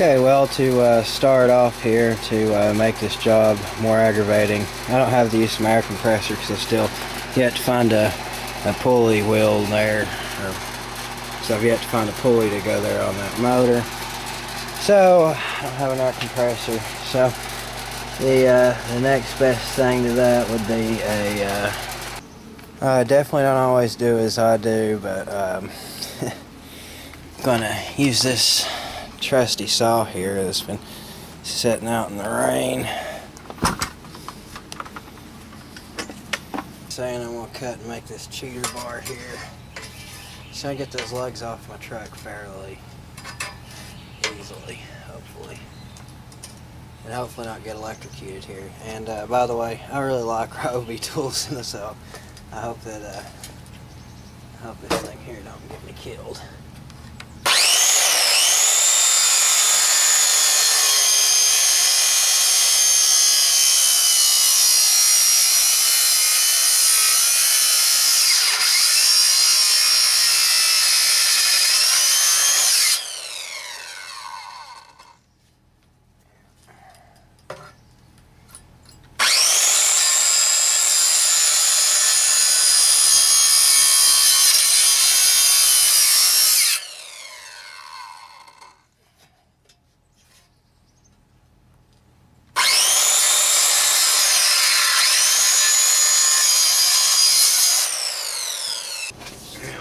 Okay, well, to start off here, to make this job more aggravating, I don't have the use of my air compressor because I still yet to find a pulley wheel there, so I've yet to find a pulley to go there on that motor. So I don't have an air compressor. So the next best thing to that would be I definitely don't always do as I do, but I'm gonna use this trusty saw here that's been sitting out in the rain. Saying I'm gonna cut and make this cheater bar here, so I get those lugs off my truck fairly easily, hopefully, and hopefully not get electrocuted here. And by the way, I really like Roby tools, so I hope that I hope this thing here don't get me killed.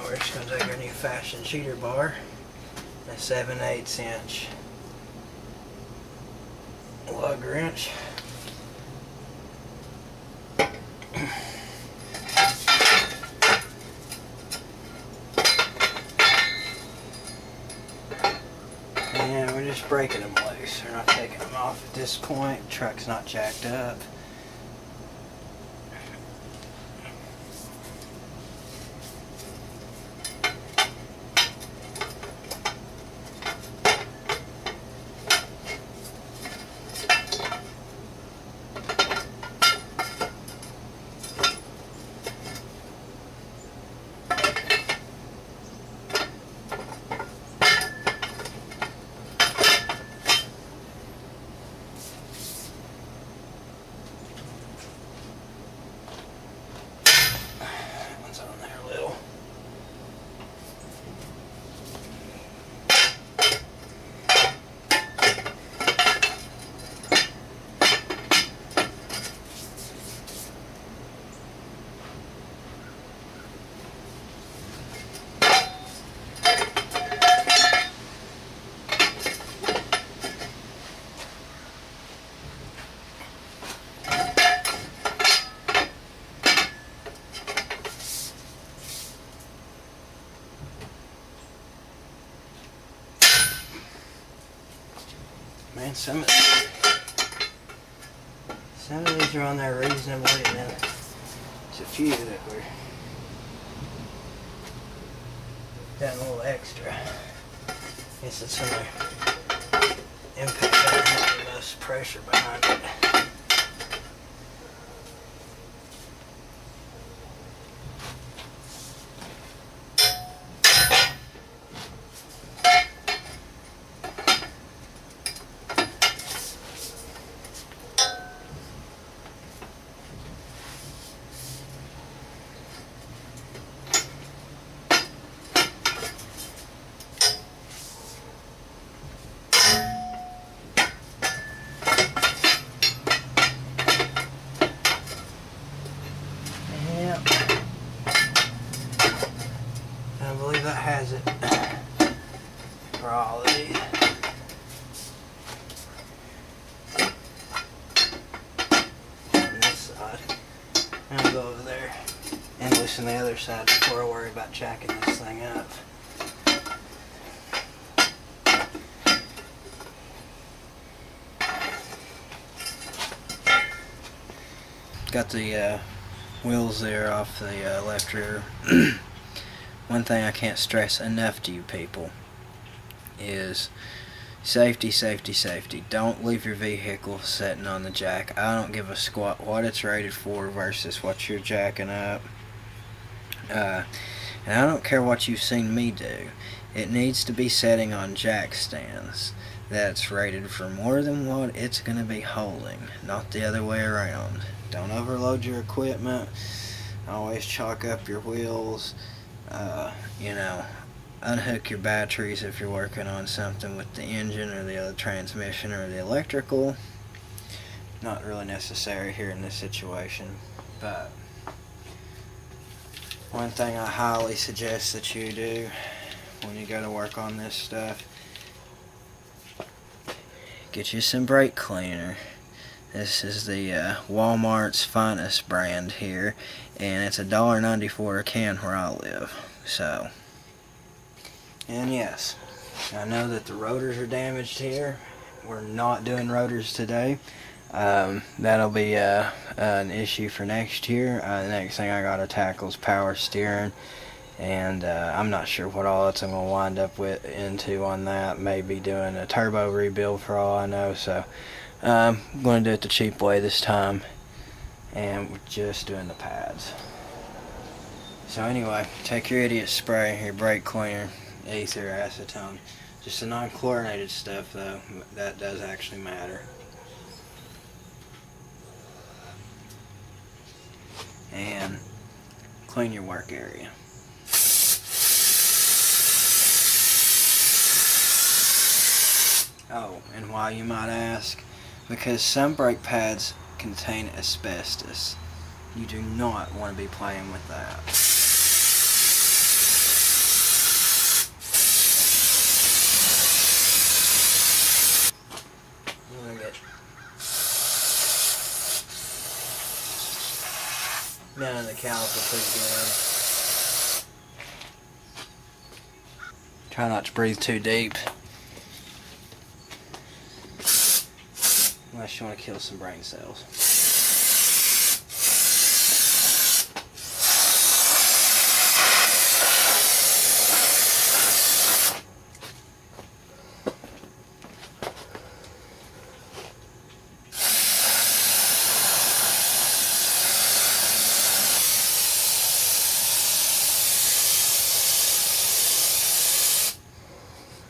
We're just going to take our new fashion cheater bar, a 7/8 inch lug wrench. And we're just breaking them loose. We're not taking them off at this point. The truck's not jacked up. Man, some of these are on there reasonably, and then there's a few that were done a little extra. Guess it's when the impact doesn't have the most pressure behind it. I believe that has it for all of these. On this side. And I'll go over there and loosen the other side before I worry about jacking this thing up. Got the wheels there off the left rear. One thing I can't stress enough to you people is safety, safety, safety. Don't leave your vehicle sitting on the jack. I don't give a squat what it's rated for versus what you're jacking up. And I don't care what you've seen me do. It needs to be setting on jack stands. that's rated for more than what it's going to be holding, not the other way around. Don't overload your equipment. Always chalk up your wheels. You know, unhook your batteries if you're working on something with the engine or the other transmission or the electrical. Not really necessary here in this situation, but one thing I highly suggest that you do when you go to work on this stuff, get you some brake cleaner. This is the Walmart's Finest brand here, and it's $1.94 a can where I live. So, and yes, I know that the rotors are damaged here. We're not doing rotors today. That'll be an issue for next year. The next thing I gotta tackle is power steering, and I'm not sure what all else I'm gonna wind up into on that. Maybe doing a turbo rebuild for all I know. So I'm going to do it the cheap way this time, and we're just doing the pads. So anyway, take your idiot spray, your brake cleaner, ether, acetone. Just the non-chlorinated stuff though, that does actually matter. And clean your work area. Oh, and why, you might ask? Because some brake pads contain asbestos. You do not want to be playing with that. I'm gonna get down in the caliper pretty good. Try not to breathe too deep, unless you want to kill some brain cells.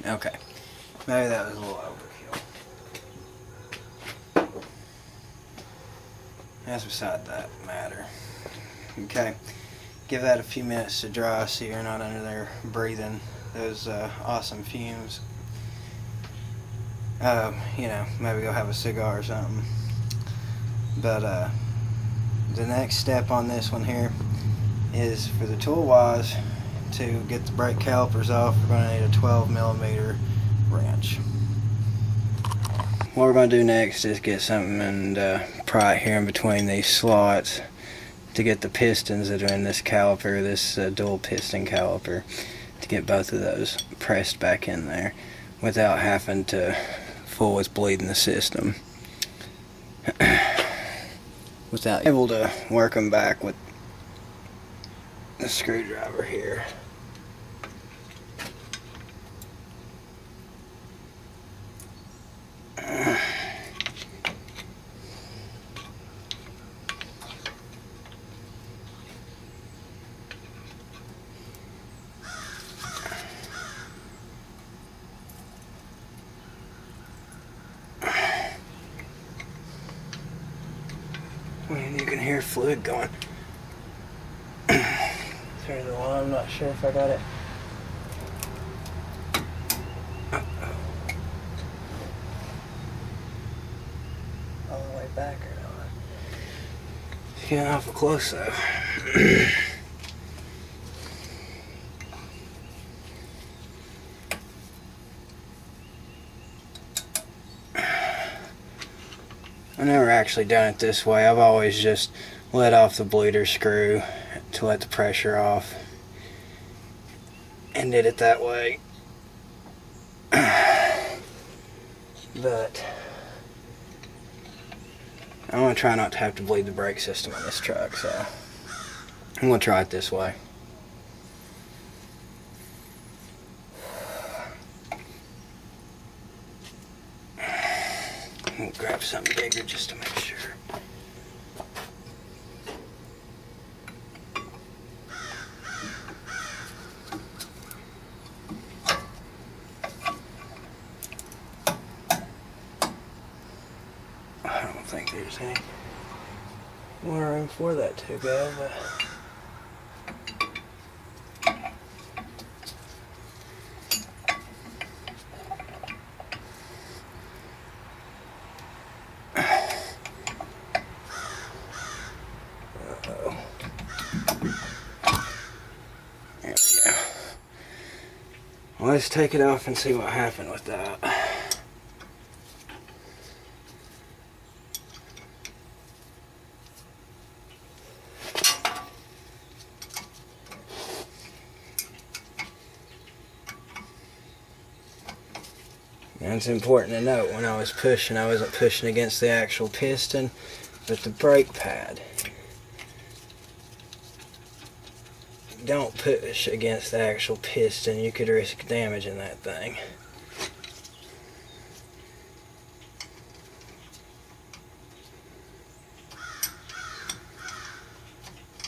Okay, maybe that was a little overkill. That's beside that matter. Okay, give that a few minutes to dry so you're not under there breathing those awesome fumes. You know, maybe go have a cigar or something. But the next step on this one here is for the tool wise. To get the brake calipers off, we're going to need a 12mm wrench. What we're going to do next is get something and pry it here in between these slots to get the pistons that are in this caliper, this dual piston caliper, to get both of those pressed back in there without having to fool with bleeding the system. Without able to work them back with the screwdriver here. And you can hear fluid going through the wall. I'm not sure if I got it. All the way back or not. It's getting awful close though. I've never actually done it this way. I've always just let off the bleeder screw to let the pressure off and did it that way. But I want to try not to have to bleed the brake system on this truck, so I'm going to try it this way. We'll grab something bigger just to make sure. think there's any more room for that too bad, but there we go. Well, let's take it off and see what happened with that. And it's important to note, when I was pushing, I wasn't pushing against the actual piston, but the brake pad. Don't push against the actual piston, you could risk damaging that thing.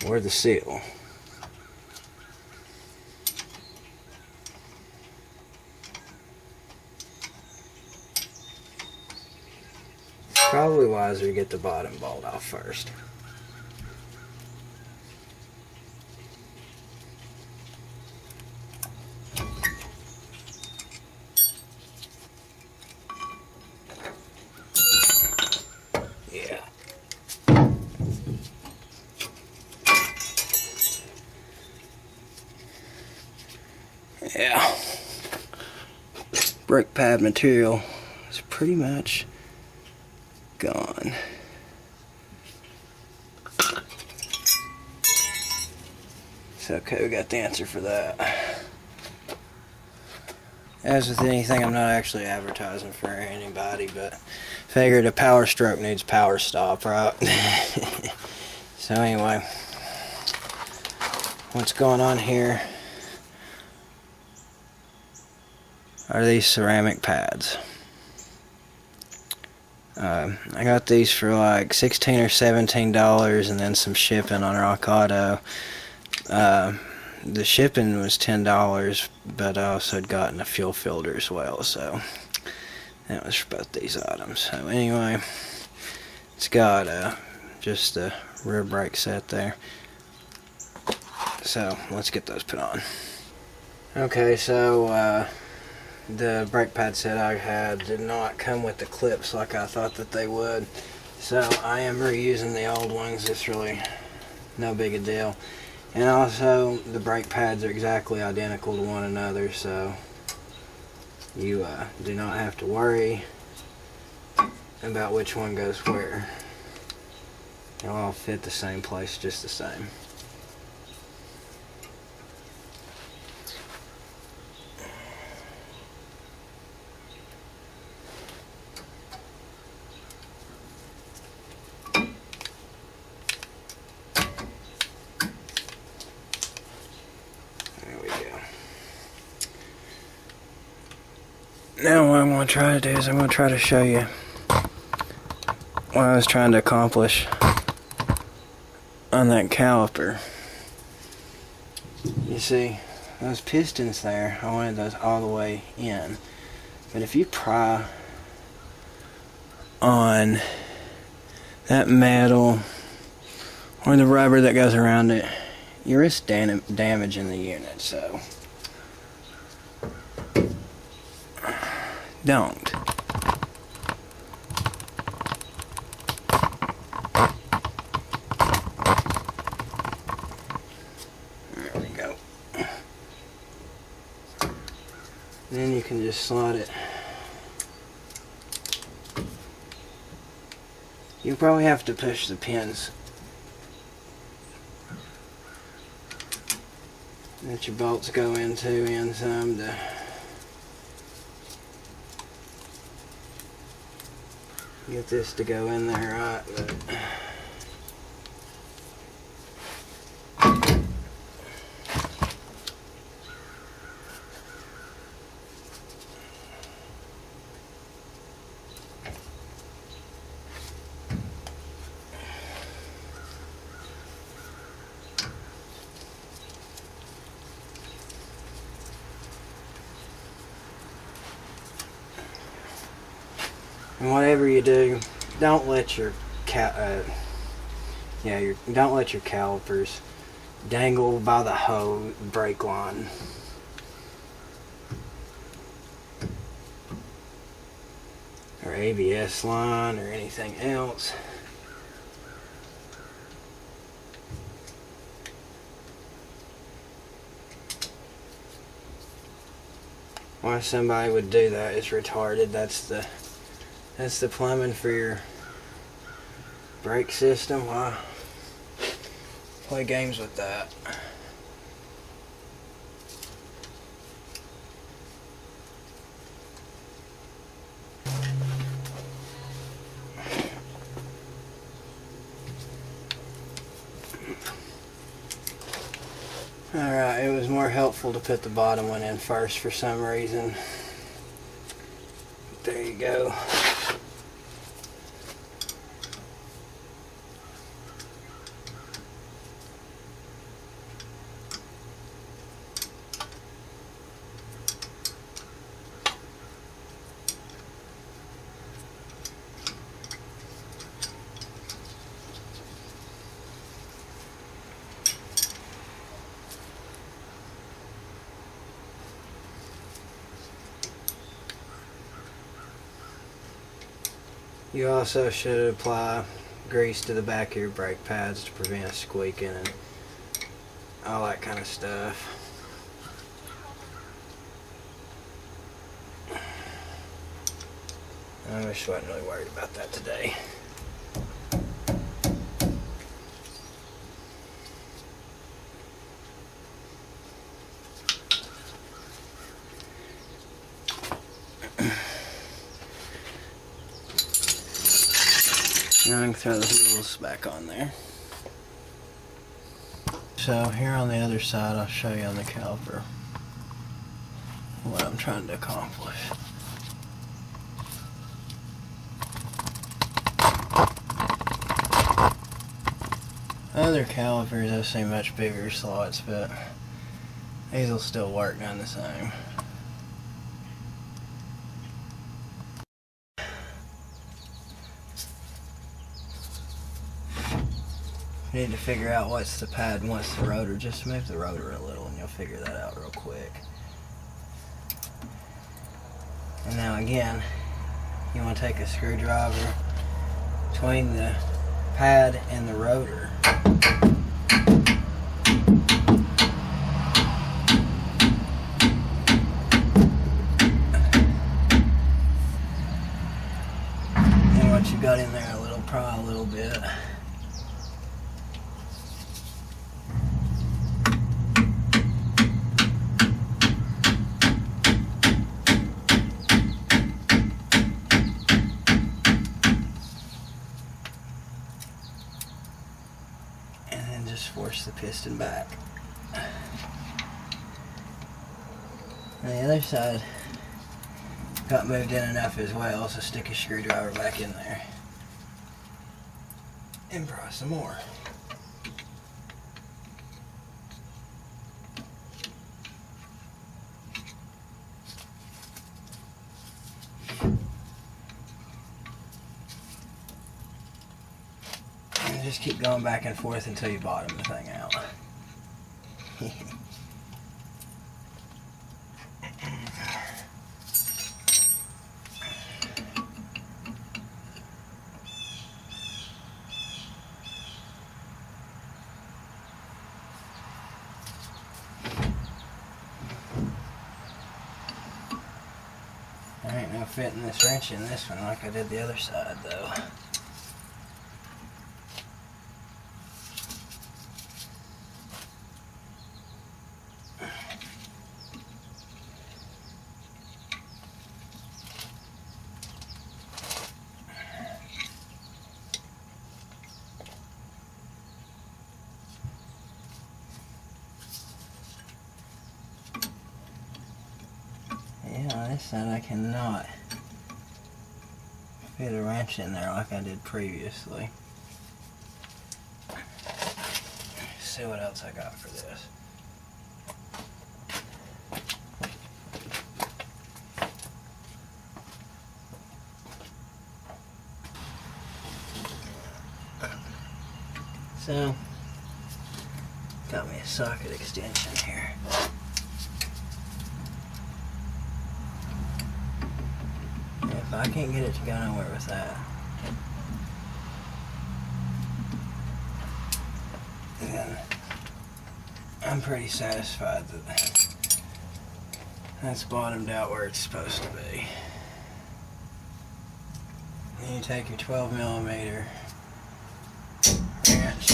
Or the seal. Probably wiser to get the bottom bolt off first. Yeah. Yeah. Brake pad material is pretty much gone. It's okay, we got the answer for that. As with anything, I'm not actually advertising for anybody, but figured a PowerStroke needs power stop, right? So anyway, what's going on here are these ceramic pads. I got these for like $16 or $17 and then some shipping on Rock Auto. The shipping was $10, but I also had gotten a fuel filter as well, so that was for both these items. So anyway, it's got just the rear brake set there. So let's get those put on. Okay, so the brake pad set I had did not come with the clips like I thought that they would, so I am reusing the old ones. It's really no big a deal. And also the brake pads are exactly identical to one another, so you do not have to worry about which one goes where. They'll all fit the same place just the same. Now what I'm going to try to do is I'm going to try to show you what I was trying to accomplish on that caliper. You see, those pistons there, I wanted those all the way in. But if you pry on that metal or the rubber that goes around it, you risk damaging the unit, so don't. There we go. Then you can just slide it. You probably have to push the pins that your bolts go into in some to get this to go in there right, but and whatever you do, don't let your don't let your calipers dangle by the hose brake line. Or ABS line or anything else. Why somebody would do that is retarded. That's the plumbing for your brake system. Why play games with that? Alright, it was more helpful to put the bottom one in first for some reason. There you go. You also should apply grease to the back of your brake pads to prevent squeaking and all that kind of stuff. I wish I wasn't really worried about that today. Now I can throw the wheels back on there. So here on the other side, I'll show you on the caliper what I'm trying to accomplish. Other calipers I've seen much bigger slots, but these will still work none the same. You need to figure out what's the pad and what's the rotor. Just move the rotor a little and you'll figure that out real quick. And now again, you want to take a screwdriver between the pad and the rotor. And what you got in there, pry a little bit. Force the piston back. On the other side got moved in enough as well, so stick a screwdriver back in there and pry some more. Just keep going back and forth until you bottom the thing out. There ain't no fitting this wrench in this one like I did the other side though. Yeah, on this side I cannot fit a wrench in there like I did previously. Let's see what else I got for this. So, got me a socket extension here. If I can't get it to go nowhere with that, then I'm pretty satisfied that that's bottomed out where it's supposed to be. Then you take your 12mm wrench,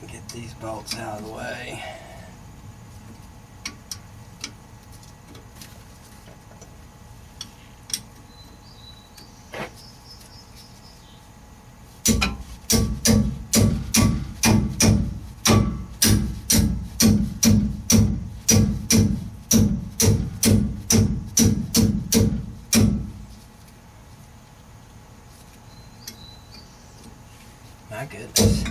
get these bolts out of the way. My goodness.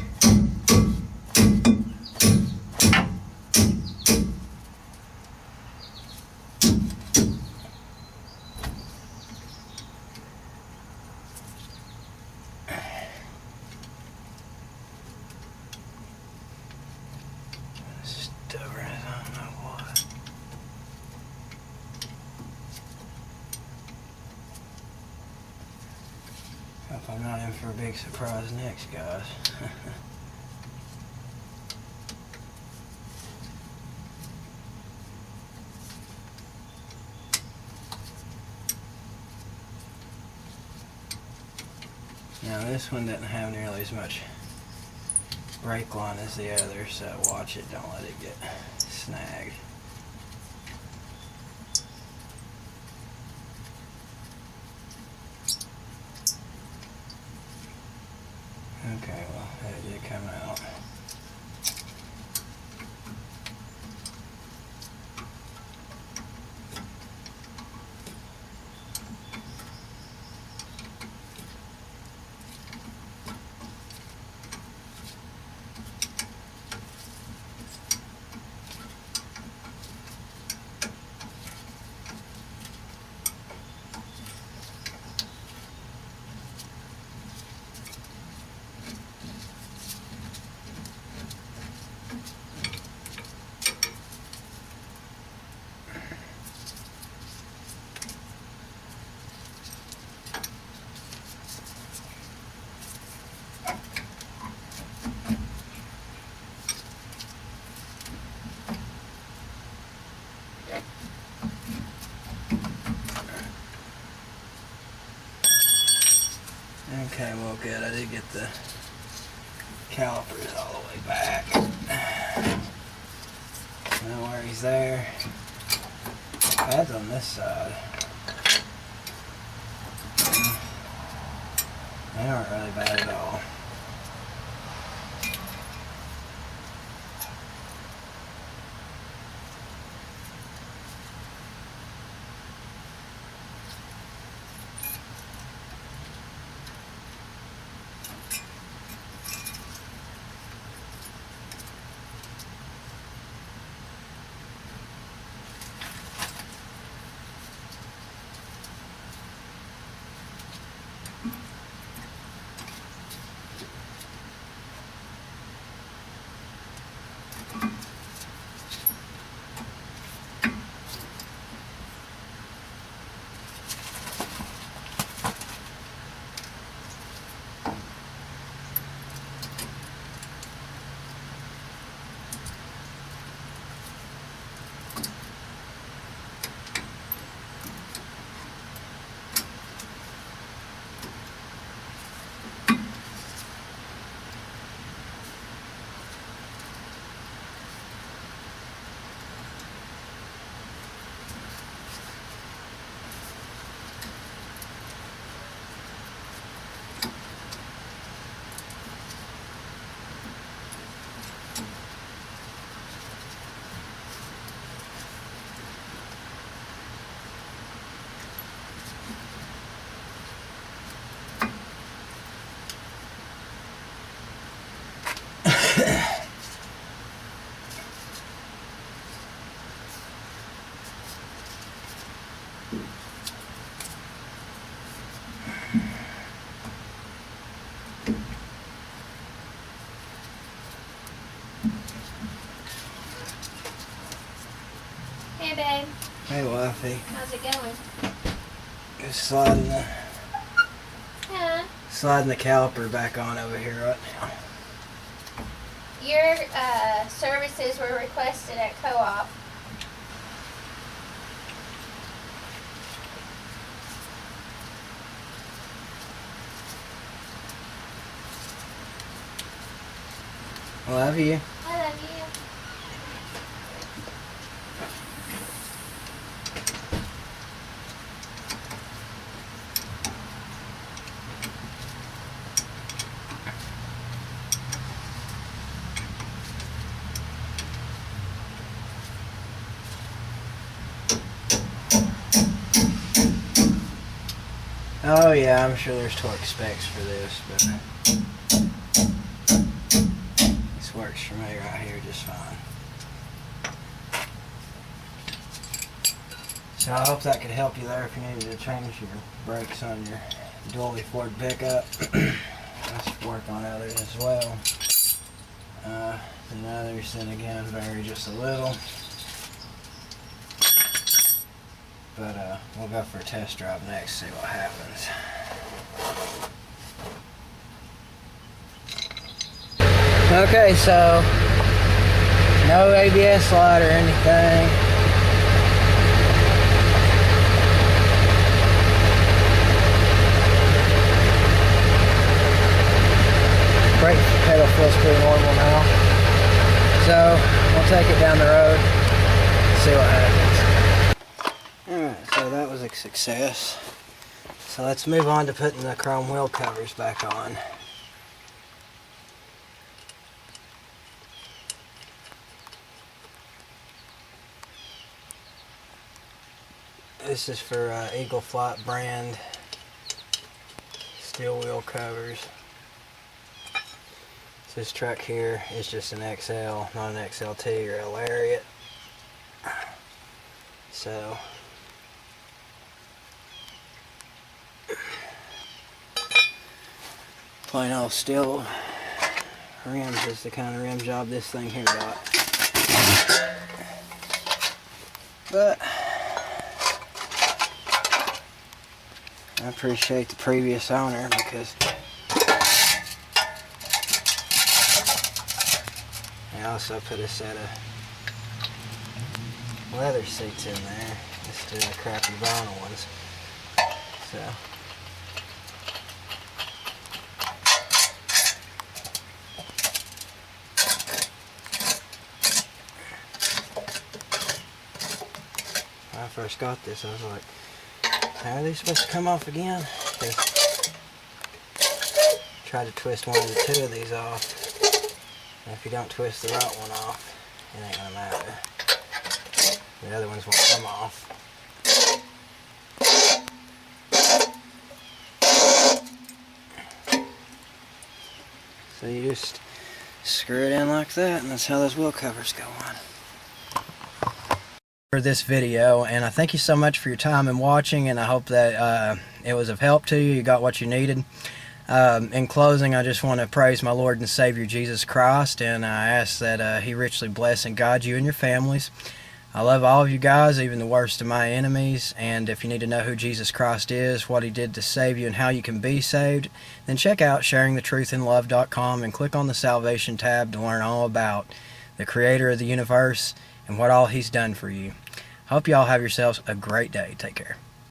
Stubborn as I don't know what. Hope I'm not in for a big surprise next, guys. Now this one doesn't have nearly as much brake line as the other, so watch it, don't let it get snagged. Okay, well, that did come out. Okay, well good, I did get the calipers all the way back. No worries there. Pads on this side. They aren't really bad at all. Hey, wifey. How's it going? Just sliding the caliper back on over here right now. Your services were requested at Co-op. I love you. I love you. Oh yeah, I'm sure there's torque specs for this, but this works for me right here just fine. So I hope that could help you there if you needed to change your brakes on your Dully Ford pickup. Let's work on others as well. The others then again vary just a little. But we'll go for a test drive next, see what happens. Okay, so no ABS light or anything. Brake pedal feels pretty normal now. So we'll take it down the road, see what happens. Alright, so that was a success. So let's move on to putting the chrome wheel covers back on. This is for Eagle Flight brand steel wheel covers. This truck here is just an XL, not an XLT or a Lariat. So plain old steel rims is the kind of rim job this thing here got. But I appreciate the previous owner because I also put a set of leather seats in there instead of the crappy vinyl ones. So when I first got this, I was like, how are they supposed to come off again? Tried to twist one of the two of these off. And if you don't twist the right one off, it ain't gonna matter. The other ones won't come off. So you just screw it in like that, and that's how those wheel covers go on. For this video, and I thank you so much for your time and watching, and I hope that it was of help to you. You got what you needed. In closing, I just want to praise my Lord and Savior Jesus Christ, and I ask that He richly bless and guide you and your families. I love all of you guys, even the worst of my enemies, and if you need to know who Jesus Christ is, what He did to save you, and how you can be saved, then check out sharingthetruthinlove.com and click on the Salvation tab to learn all about the Creator of the universe and what all He's done for you. Hope you all have yourselves a great day. Take care.